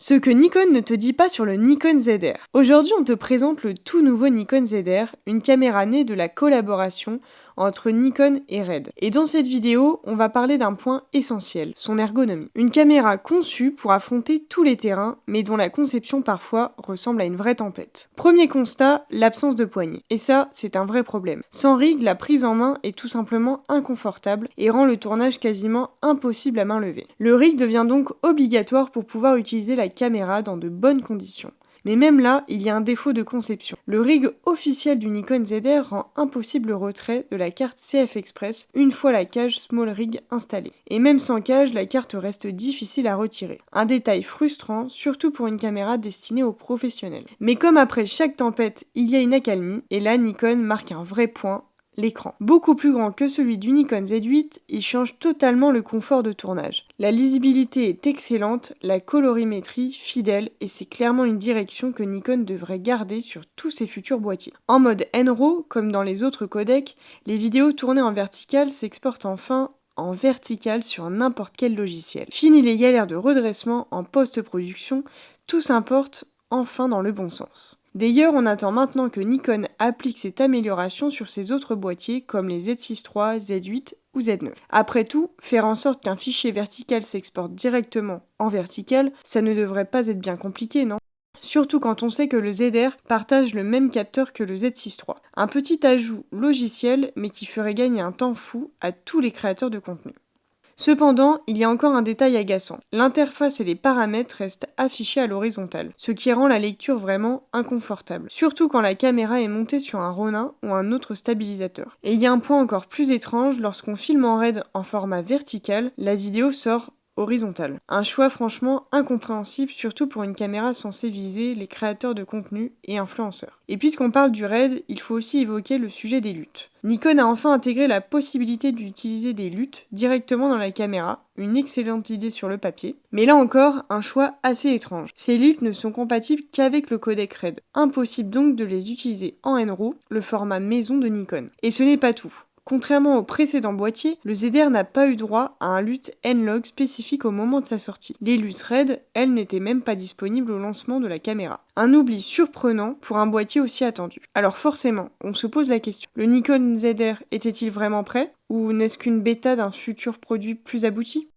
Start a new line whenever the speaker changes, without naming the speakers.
Ce que Nikon ne te dit pas sur le Nikon ZR. Aujourd'hui, on te présente le tout nouveau Nikon ZR, une caméra née de la collaboration entre Nikon et Red. Et dans cette vidéo, on va parler d'un point essentiel, son ergonomie. Une caméra conçue pour affronter tous les terrains, mais dont la conception parfois ressemble à une vraie tempête. Premier constat, l'absence de poignée. Et ça, c'est un vrai problème. Sans rig, la prise en main est tout simplement inconfortable et rend le tournage quasiment impossible à main levée. Le rig devient donc obligatoire pour pouvoir utiliser la caméra dans de bonnes conditions. Mais même là, il y a un défaut de conception. Le rig officiel du Nikon ZR rend impossible le retrait de la carte CF Express une fois la cage Small Rig installée. Et même sans cage, la carte reste difficile à retirer. Un détail frustrant, surtout pour une caméra destinée aux professionnels. Mais comme après chaque tempête, il y a une accalmie, et là Nikon marque un vrai point. L'écran. Beaucoup plus grand que celui du Nikon Z8, il change totalement le confort de tournage. La lisibilité est excellente, la colorimétrie fidèle et c'est clairement une direction que Nikon devrait garder sur tous ses futurs boîtiers. En mode NRAW, comme dans les autres codecs, les vidéos tournées en vertical s'exportent enfin en vertical sur n'importe quel logiciel. Fini les galères de redressement en post-production, tout s'importe enfin dans le bon sens. D'ailleurs, on attend maintenant que Nikon applique cette amélioration sur ses autres boîtiers comme les Z6 III, Z8 ou Z9. Après tout, faire en sorte qu'un fichier vertical s'exporte directement en vertical, ça ne devrait pas être bien compliqué, non ? Surtout quand on sait que le ZR partage le même capteur que le Z6 III. Un petit ajout logiciel, mais qui ferait gagner un temps fou à tous les créateurs de contenu. Cependant, il y a encore un détail agaçant. L'interface et les paramètres restent affichés à l'horizontale, ce qui rend la lecture vraiment inconfortable, surtout quand la caméra est montée sur un Ronin ou un autre stabilisateur. Et il y a un point encore plus étrange, lorsqu'on filme en RAID en format vertical, la vidéo sort horizontale. Un choix franchement incompréhensible, surtout pour une caméra censée viser les créateurs de contenu et influenceurs. Et puisqu'on parle du RAID, il faut aussi évoquer le sujet des luttes. Nikon a enfin intégré la possibilité d'utiliser des luttes directement dans la caméra, une excellente idée sur le papier, mais là encore, un choix assez étrange. Ces luttes ne sont compatibles qu'avec le codec RAID. Impossible donc de les utiliser en NRAW, le format maison de Nikon. Et ce n'est pas tout. Contrairement au précédent boîtier, le ZR n'a pas eu droit à un LUT N-Log spécifique au moment de sa sortie. Les LUT RAID, elles, n'étaient même pas disponibles au lancement de la caméra. Un oubli surprenant pour un boîtier aussi attendu. Alors forcément, on se pose la question, le Nikon ZR était-il vraiment prêt ? Ou n'est-ce qu'une bêta d'un futur produit plus abouti ?